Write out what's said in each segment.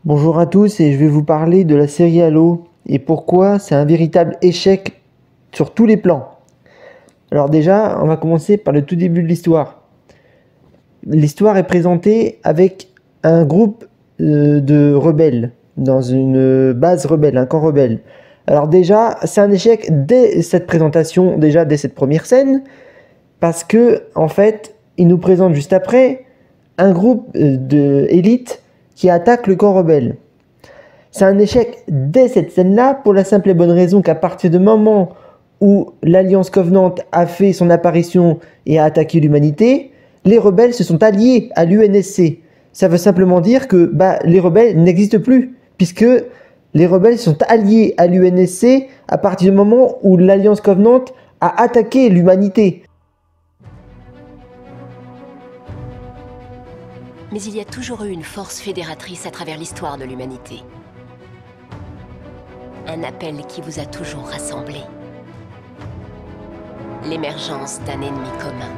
Bonjour à tous et je vais vous parler de la série Halo et pourquoi c'est un véritable échec sur tous les plans. Alors déjà, on va commencer par le tout début de l'histoire. L'histoire est présentée avec un groupe de rebelles dans une base rebelle, un camp rebelle. Alors déjà, c'est un échec dès cette présentation, déjà dès cette première scène, parce que en fait, il nous présente juste après un groupe d'élite qui attaque le camp rebelle. C'est un échec dès cette scène-là pour la simple et bonne raison qu'à partir du moment où l'Alliance Covenant a fait son apparition et a attaqué l'humanité, les rebelles se sont alliés à l'UNSC. Ça veut simplement dire que les rebelles n'existent plus, puisque les rebelles sont alliés à l'UNSC à partir du moment où l'Alliance Covenant a attaqué l'humanité. Mais il y a toujours eu une force fédératrice à travers l'histoire de l'humanité. Un appel qui vous a toujours rassemblé. L'émergence d'un ennemi commun.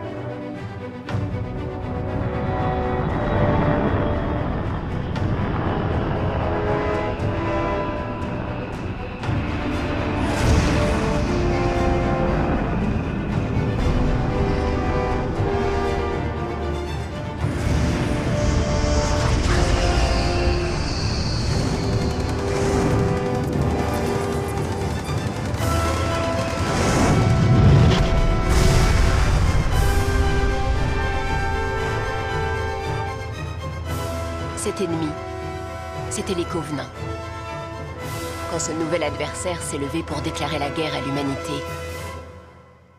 Cet ennemi, c'était les Covenants. Quand ce nouvel adversaire s'est levé pour déclarer la guerre à l'humanité,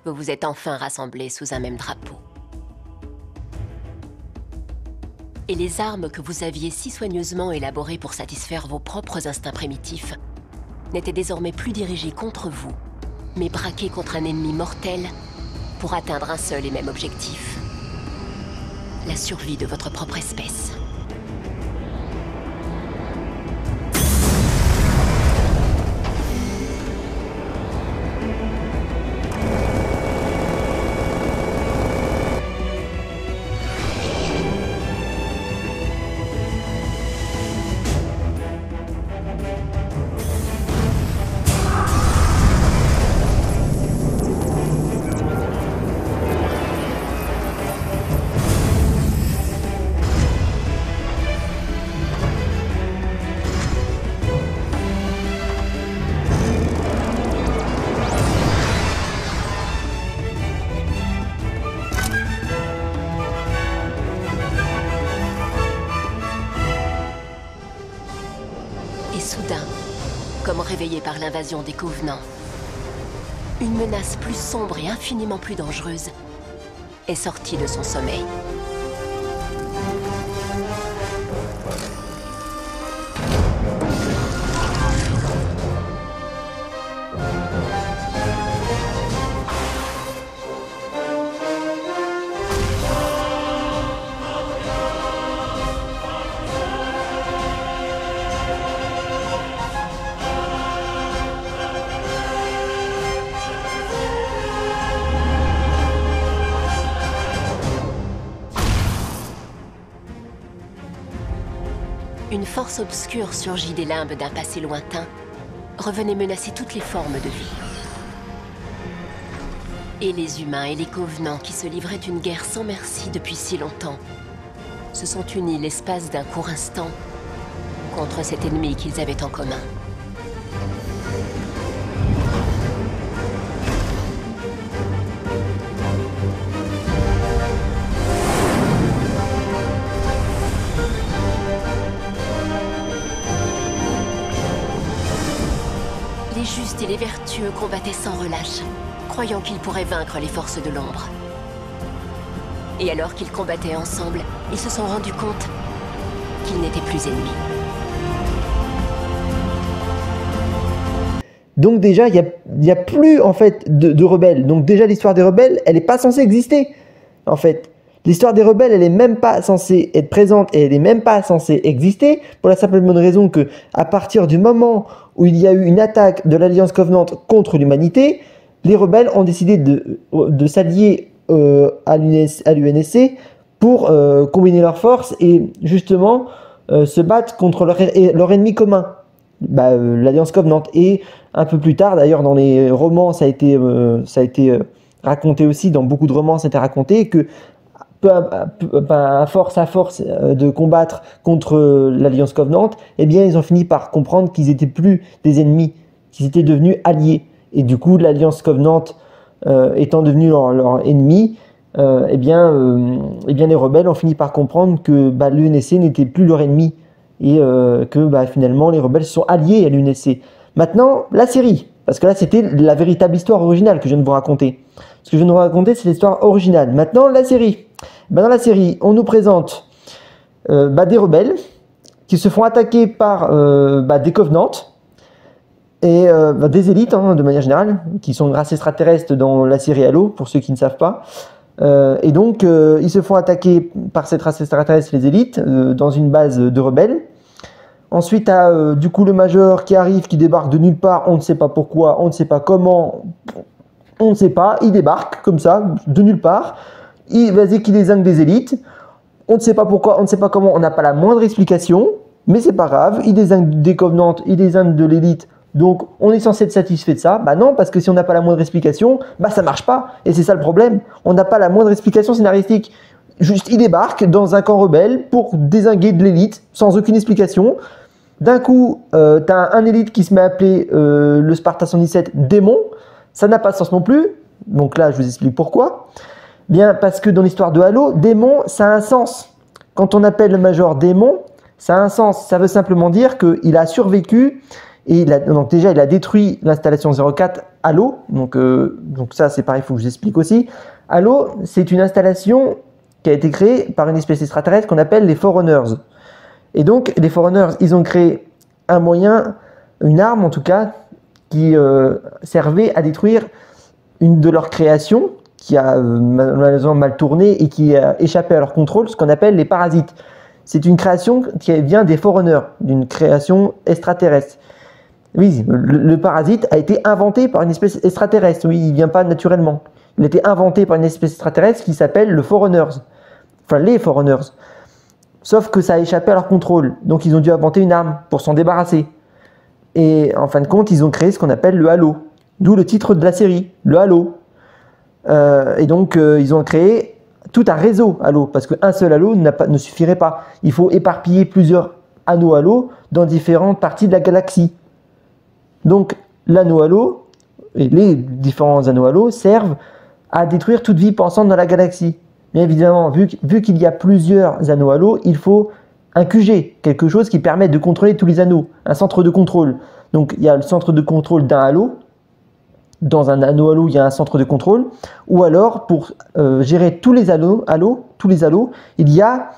vous vous êtes enfin rassemblés sous un même drapeau. Et les armes que vous aviez si soigneusement élaborées pour satisfaire vos propres instincts primitifs n'étaient désormais plus dirigées contre vous, mais braquées contre un ennemi mortel pour atteindre un seul et même objectif. La survie de votre propre espèce. Et soudain, comme réveillé par l'invasion des Covenants, une menace plus sombre et infiniment plus dangereuse est sortie de son sommeil. Une force obscure surgit des limbes d'un passé lointain, revenait menacer toutes les formes de vie. Et les humains et les Covenants qui se livraient une guerre sans merci depuis si longtemps se sont unis l'espace d'un court instant contre cet ennemi qu'ils avaient en commun. Les justes et les vertueux combattaient sans relâche, croyant qu'ils pourraient vaincre les forces de l'ombre. Et alors qu'ils combattaient ensemble, ils se sont rendus compte qu'ils n'étaient plus ennemis. Donc déjà, il y a plus en fait de rebelles. Donc déjà, l'histoire des rebelles, elle n'est pas censée exister. En fait, l'histoire des rebelles, elle n'est même pas censée être présente et elle n'est même pas censée exister pour la simple et bonne raison que à partir du moment où il y a eu une attaque de l'Alliance Covenant contre l'humanité, les rebelles ont décidé de s'allier à l'UNSC pour combiner leurs forces et justement se battent contre leur ennemi commun, l'Alliance Covenant. Et un peu plus tard, d'ailleurs, dans les romans, ça a été raconté aussi, dans beaucoup de romans, ça a été raconté que à force de combattre contre l'Alliance Covenant, eh bien, ils ont fini par comprendre qu'ils n'étaient plus des ennemis, qu'ils étaient devenus alliés. Et du coup, l'Alliance Covenant étant devenue leur ennemi, eh bien, les rebelles ont fini par comprendre que l'UNSC n'était plus leur ennemi et que finalement, les rebelles se sont alliés à l'UNSC. Maintenant, la série, parce que là, c'était la véritable histoire originale que je viens de vous raconter. Ce que je viens de vous raconter, c'est l'histoire originale. Maintenant, la série. Dans la série, on nous présente des rebelles qui se font attaquer par des Covenants et des élites, de manière générale, qui sont une race extraterrestre dans la série Halo, pour ceux qui ne savent pas. Et donc, ils se font attaquer par cette race extraterrestre, les élites, dans une base de rebelles. Ensuite, du coup, le Major qui arrive, qui débarque de nulle part, on ne sait pas pourquoi, on ne sait pas comment, on ne sait pas, il débarque comme ça, de nulle part. Vas-y, qui désigne des élites. On ne sait pas pourquoi, on ne sait pas comment, on n'a pas la moindre explication, mais c'est pas grave. Il désigne des Covenants, il désigne de l'élite, donc on est censé être satisfait de ça. Non, parce que si on n'a pas la moindre explication, ça marche pas. Et c'est ça le problème. On n'a pas la moindre explication scénaristique. Juste, il débarque dans un camp rebelle pour dézinguer de l'élite, sans aucune explication. D'un coup, t'as un élite qui se met à appeler le Sparta 117 démon. Ça n'a pas de sens non plus. Donc là, je vous explique pourquoi. Bien, parce que dans l'histoire de Halo, démon, ça a un sens. Quand on appelle le Major démon, ça a un sens. Ça veut simplement dire qu'il a survécu et donc déjà, il a détruit l'installation 04 Halo. Donc ça, c'est pareil, il faut que je vous explique aussi. Halo, c'est une installation qui a été créée par une espèce extraterrestre qu'on appelle les Forerunners. Et donc, les Forerunners, ils ont créé un moyen, une arme en tout cas, qui servait à détruire une de leurs créations, qui a malheureusement mal tourné et qui a échappé à leur contrôle, ce qu'on appelle les parasites. C'est une création qui vient des Forerunners, d'une création extraterrestre. Oui, le parasite a été inventé par une espèce extraterrestre. Oui, il ne vient pas naturellement. Il a été inventé par une espèce extraterrestre qui s'appelle le Forerunners. Enfin, les Forerunners. Sauf que ça a échappé à leur contrôle. Donc, ils ont dû inventer une arme pour s'en débarrasser. Et en fin de compte, ils ont créé ce qu'on appelle le Halo. D'où le titre de la série, le Halo. Et donc, ils ont créé tout un réseau Halo, parce qu'un seul Halo ne suffirait pas. Il faut éparpiller plusieurs anneaux Halo dans différentes parties de la galaxie. Donc, l'anneau Halo et les différents anneaux Halo servent à détruire toute vie pensante dans la galaxie. Bien évidemment, vu qu'il y a plusieurs anneaux Halo, il faut un QG, quelque chose qui permet de contrôler tous les anneaux, un centre de contrôle. Donc, il y a le centre de contrôle d'un Halo. Dans un anneau Halo, il y a un centre de contrôle. Ou alors, pour gérer tous les Halos, il y a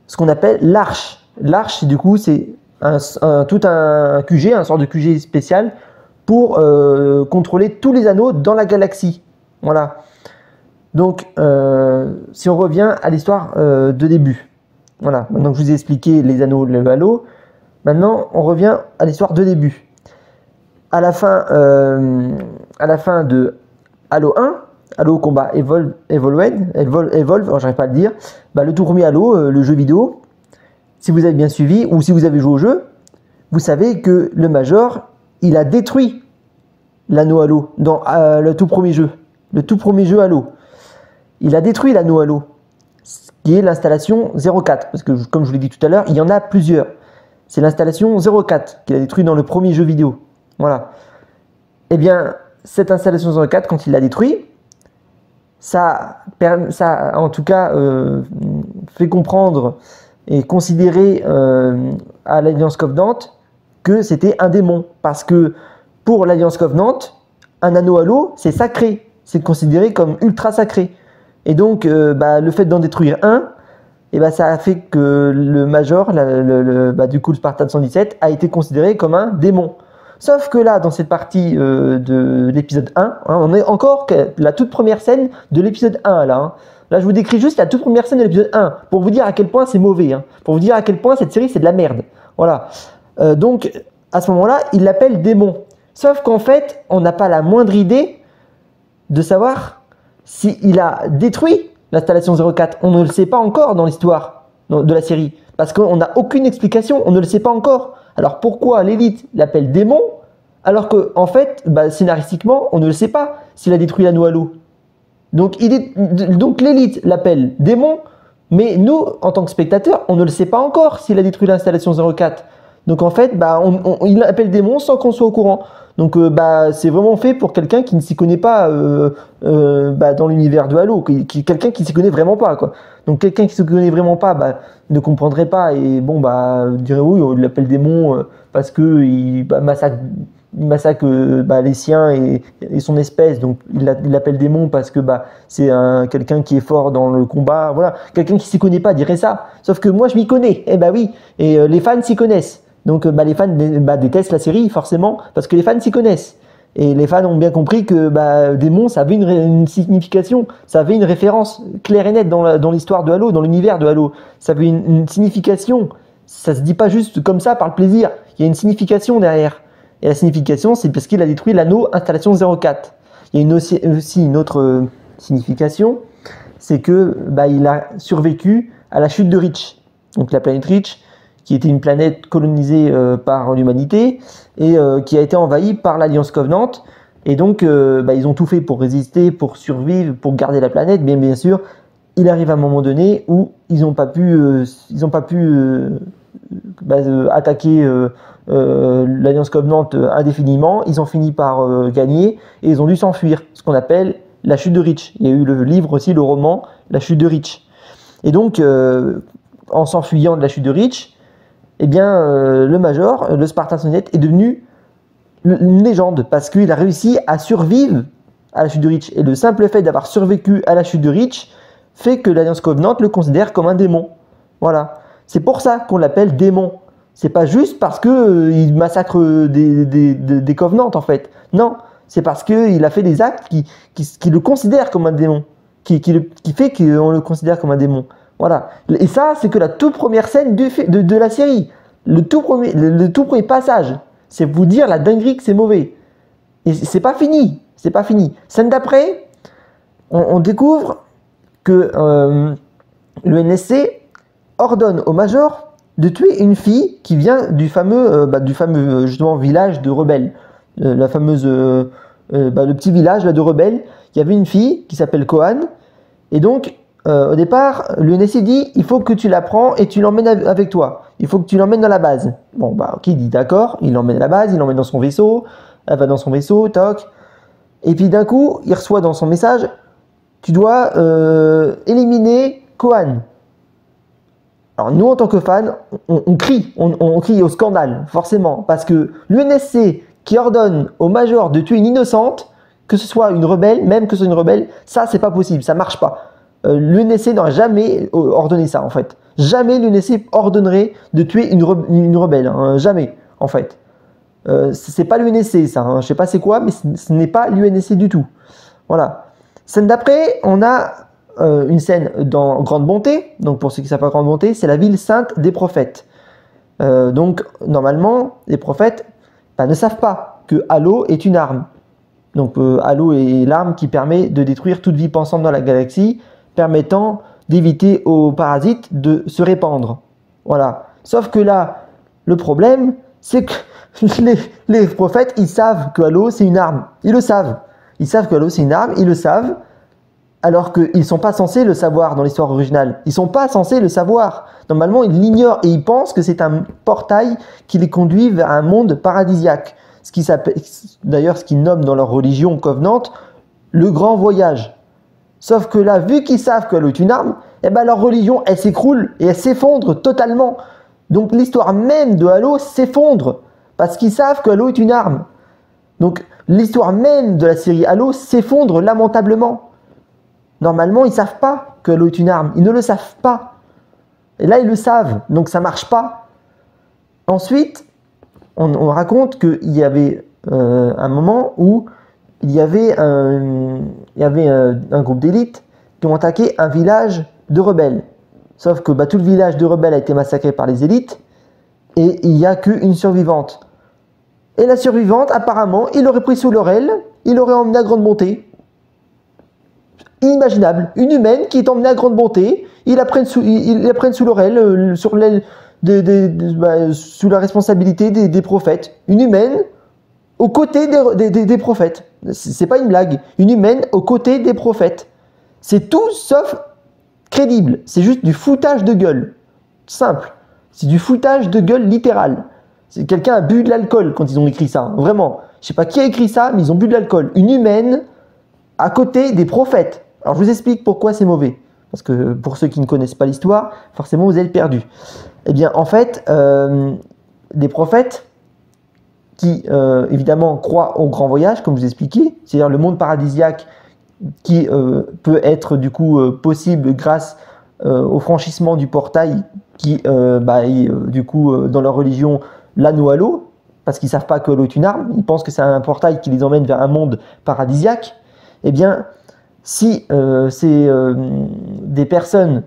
ce qu'on appelle l'arche. L'arche, du coup, c'est tout un QG, un sort de QG spécial pour contrôler tous les anneaux dans la galaxie. Voilà. Donc, si on revient à l'histoire de début. Voilà. Maintenant que je vous ai expliqué les anneaux, le Halo, maintenant, on revient à l'histoire de début. À la fin de Halo 1, Halo Combat Evolve, j'arrive pas à le dire, le tout premier Halo, le jeu vidéo, si vous avez bien suivi ou si vous avez joué au jeu, vous savez que le Major, il a détruit l'anneau Halo dans le tout premier jeu Halo. Il a détruit l'anneau Halo, ce qui est l'installation 04, parce que comme je vous l'ai dit tout à l'heure, il y en a plusieurs. C'est l'installation 04 qu'il a détruit dans le premier jeu vidéo. Voilà. Eh bien, cette installation 04, quand il l'a détruit, ça a en tout cas fait comprendre et considérer à l'Alliance Covenant que c'était un démon. Parce que pour l'Alliance Covenant, un anneau Halo, c'est sacré. C'est considéré comme ultra sacré. Et donc, le fait d'en détruire un, ça a fait que le Major, du coup le Spartan 117, a été considéré comme un démon. Sauf que là, dans cette partie de l'épisode 1, on est encore la toute première scène de l'épisode 1. Là, je vous décris juste la toute première scène de l'épisode 1, pour vous dire à quel point c'est mauvais, pour vous dire à quel point cette série c'est de la merde. Voilà. Donc, à ce moment-là, il l'appelle démon. Sauf qu'en fait, on n'a pas la moindre idée de savoir s'il a détruit l'installation 04. On ne le sait pas encore dans l'histoire de la série. Parce qu'on n'a aucune explication, on ne le sait pas encore. Alors pourquoi l'élite l'appelle démon, alors que en fait, scénaristiquement, on ne le sait pas s'il a détruit l'anneau Halo. Donc l'élite l'appelle démon, mais nous, en tant que spectateurs, on ne le sait pas encore s'il a détruit l'installation 04. Donc en fait, il l'appelle démon sans qu'on soit au courant. Donc c'est vraiment fait pour quelqu'un qui ne s'y connaît pas dans l'univers de Halo, quelqu'un qui s'y connaît vraiment pas, quoi. Donc quelqu'un qui se connaît vraiment pas ne comprendrait pas et dirait oui, on l'appelle démon parce que il massacre les siens et son espèce, donc il l'appelle démon parce que c'est quelqu'un qui est fort dans le combat, voilà. Quelqu'un qui s'y connaît pas dirait ça, sauf que moi je m'y connais, oui, et les fans s'y connaissent, donc les fans détestent la série forcément parce que les fans s'y connaissent, et les fans ont bien compris que démon ça avait une signification, ça avait une référence claire et nette dans l'histoire de Halo, dans l'univers de Halo, ça avait une signification, ça se dit pas juste comme ça par le plaisir, il y a une signification derrière. Et la signification, c'est parce qu'il a détruit l'anneau installation 04. Il y a aussi une autre signification, c'est que il a survécu à la chute de Reach. Donc la planète Reach, qui était une planète colonisée par l'humanité et qui a été envahie par l'Alliance Covenant. Et donc ils ont tout fait pour résister, pour survivre, pour garder la planète. Mais bien sûr, il arrive à un moment donné où ils n'ont pas pu attaquer l'Alliance Covenant indéfiniment. Ils ont fini par gagner et ils ont dû s'enfuir, ce qu'on appelle la chute de Reach. Il y a eu le livre aussi, le roman, la chute de Reach. Et donc, en s'enfuyant de la chute de Reach, le Major, le Spartan Sonnette, est devenu une légende parce qu'il a réussi à survivre à la chute de Reach. Et le simple fait d'avoir survécu à la chute de Reach fait que l'Alliance Covenant le considère comme un démon. Voilà. C'est pour ça qu'on l'appelle démon. C'est pas juste parce qu'il massacre des Covenants, en fait. Non, c'est parce qu'il a fait des actes qui le considèrent comme un démon. Qui fait qu'on le considère comme un démon. Voilà. Et ça, c'est que la toute première scène de la série. Le tout premier passage. C'est vous dire la dinguerie que c'est mauvais. Et c'est pas fini. C'est pas fini. Scène d'après, on découvre que le NSC ordonne au Major de tuer une fille qui vient du fameux justement village de rebelles, le petit village là, de rebelles. Il y avait une fille qui s'appelle Kohan, et donc au départ le NSC dit il faut que tu la prends et tu l'emmènes avec toi, il faut que tu l'emmènes dans la base. Bon ok, il dit d'accord, il l'emmène à la base, il l'emmène dans son vaisseau, elle va dans son vaisseau, toc, et puis d'un coup il reçoit dans son message tu dois éliminer Kohan. Alors nous, en tant que fans, on crie au scandale, forcément, parce que l'UNSC qui ordonne au Major de tuer une innocente, que ce soit une rebelle, même que ce soit une rebelle, ça c'est pas possible, ça marche pas. L'UNSC n'aurait jamais ordonné ça, en fait. Jamais l'UNSC ordonnerait de tuer une rebelle, hein, jamais, en fait. C'est pas l'UNSC ça, hein. Je sais pas c'est quoi, mais ce n'est pas l'UNSC du tout. Voilà. Scène d'après, on a une scène dans Grande Bonté. Donc pour ceux qui savent pas Grande Bonté, c'est la ville sainte des prophètes. Donc normalement, les prophètes ne savent pas que Halo est une arme. Donc Halo est l'arme qui permet de détruire toute vie pensante dans la galaxie, permettant d'éviter aux parasites de se répandre. Voilà. Sauf que là, le problème, c'est que les prophètes, ils savent que Halo c'est une arme. Ils le savent. Ils savent que Halo c'est une arme, ils le savent. Alors qu'ils ne sont pas censés le savoir dans l'histoire originale. Ils ne sont pas censés le savoir. Normalement, ils l'ignorent et ils pensent que c'est un portail qui les conduit vers un monde paradisiaque. Ce qui s'appelle, d'ailleurs, ce qu'ils nomment dans leur religion Covenant, le grand voyage. Sauf que là, vu qu'ils savent que Halo est une arme, leur religion, elle s'écroule et elle s'effondre totalement. Donc l'histoire même de Halo s'effondre parce qu'ils savent que Halo est une arme. Donc l'histoire même de la série Halo s'effondre lamentablement. Normalement, ils ne savent pas que Halo est une arme. Ils ne le savent pas. Et là, ils le savent. Donc, ça ne marche pas. Ensuite, on raconte qu'il y avait un moment où il y avait un groupe d'élites qui ont attaqué un village de rebelles. Sauf que tout le village de rebelles a été massacré par les élites et il n'y a qu'une survivante. Et la survivante, apparemment, il l'aurait pris sous leur aile, il l'aurait emmenée à Grande Bonté. Inimaginable. Une humaine qui est emmenée à Grande Bonté, ils la prennent sous leur aile, sur l'aile sous la responsabilité des prophètes. Une humaine aux côtés des prophètes. C'est pas une blague. Une humaine aux côtés des prophètes. C'est tout sauf crédible. C'est juste du foutage de gueule. Simple. C'est du foutage de gueule littéral. Quelqu'un a bu de l'alcool quand ils ont écrit ça. Vraiment. Je sais pas qui a écrit ça, mais ils ont bu de l'alcool. Une humaine à côté des prophètes. Alors je vous explique pourquoi c'est mauvais. Parce que pour ceux qui ne connaissent pas l'histoire, forcément vous êtes perdus. Eh bien, en fait, des prophètes qui, évidemment, croient au grand voyage, comme je vous ai expliqué, c'est-à-dire le monde paradisiaque qui peut être, du coup, possible grâce au franchissement du portail qui, du coup, dans leur religion, l'anneau à l'eau, parce qu'ils ne savent pas que l'eau est une arme, ils pensent que c'est un portail qui les emmène vers un monde paradisiaque. Eh bien, si des personnes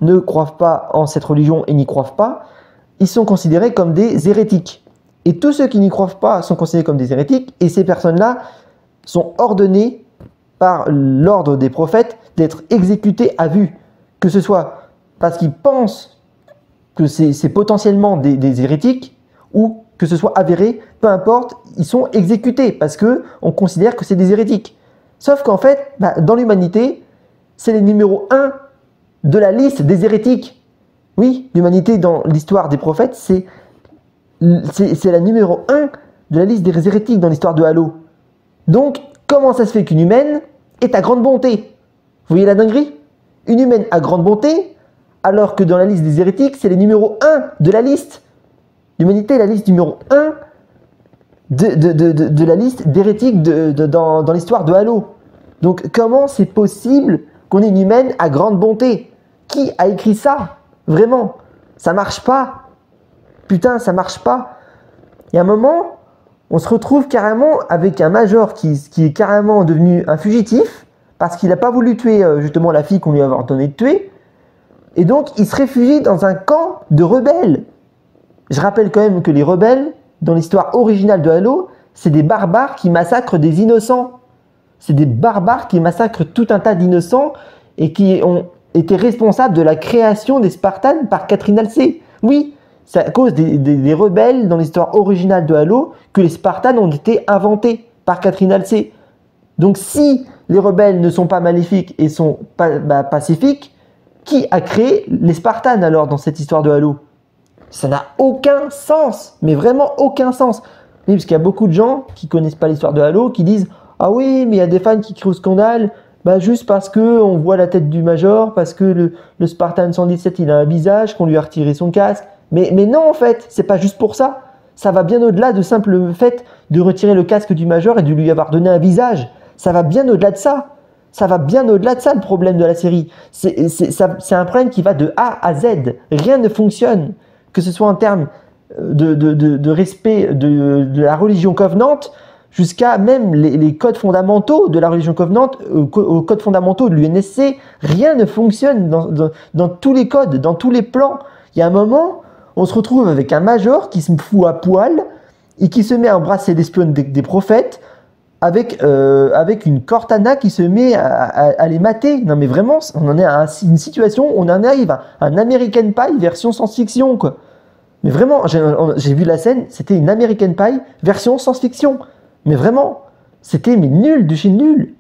ne croient pas en cette religion et n'y croient pas, ils sont considérés comme des hérétiques. Et tous ceux qui n'y croient pas sont considérés comme des hérétiques, et ces personnes-là sont ordonnées par l'ordre des prophètes d'être exécutés à vue. Que ce soit parce qu'ils pensent que c'est potentiellement des hérétiques, ou que ce soit avéré, peu importe, ils sont exécutés parce qu'on considère que c'est des hérétiques. Sauf qu'en fait, dans l'humanité, c'est les numéros 1 de la liste des hérétiques. Oui, l'humanité dans l'histoire des prophètes, c'est la numéro 1 de la liste des hérétiques dans l'histoire de Halo. Donc, comment ça se fait qu'une humaine est à grande bonté? Vous voyez la dinguerie? Une humaine à grande bonté, alors que dans la liste des hérétiques, c'est les numéros 1 de la liste. L'humanité est la liste numéro 1 de la liste d'hérétiques dans l'histoire de Halo. Donc comment c'est possible qu'on ait une humaine à grande bonté? Qui a écrit ça? Vraiment, ça marche pas. Putain, ça marche pas. Il y a un moment, on se retrouve carrément avec un major qui est carrément devenu un fugitif parce qu'il n'a pas voulu tuer justement la fille qu'on lui avait ordonné de tuer. Et donc, il se réfugie dans un camp de rebelles. Je rappelle quand même que les rebelles, dans l'histoire originale de Halo, c'est des barbares qui massacrent des innocents. C'est des barbares qui massacrent tout un tas d'innocents et qui ont été responsables de la création des Spartans par Catherine Halsey. Oui, c'est à cause des rebelles dans l'histoire originale de Halo que les Spartans ont été inventés par Catherine Halsey. Donc si les rebelles ne sont pas maléfiques et sont pacifiques, qui a créé les Spartans alors dans cette histoire de Halo? Ça n'a aucun sens, mais vraiment aucun sens. Oui, parce qu'il y a beaucoup de gens qui ne connaissent pas l'histoire de Halo, qui disent « Ah oui, mais il y a des fans qui crient au scandale, juste parce qu'on voit la tête du Major, parce que le Spartan 117 il a un visage, qu'on lui a retiré son casque. » Mais non, en fait, c'est pas juste pour ça. Ça va bien au-delà de simple fait de retirer le casque du Major et de lui avoir donné un visage. Ça va bien au-delà de ça. Ça va bien au-delà de ça, le problème de la série. C'est un problème qui va de A à Z. Rien ne fonctionne. Que ce soit en termes de respect de la religion Covenant, jusqu'à même les codes fondamentaux de la religion Covenant, aux codes fondamentaux de l'UNSC, rien ne fonctionne dans tous les codes, dans tous les plans. Il y a un moment, on se retrouve avec un major qui se fout à poil et qui se met à embrasser l'espionne des prophètes avec une Cortana qui se met à les mater. Non mais vraiment, on en est à une situation, on en arrive à un American Pie version science-fiction, quoi. Mais vraiment, j'ai vu la scène, c'était une American Pie version science-fiction. Mais vraiment, c'était nul de chez nul.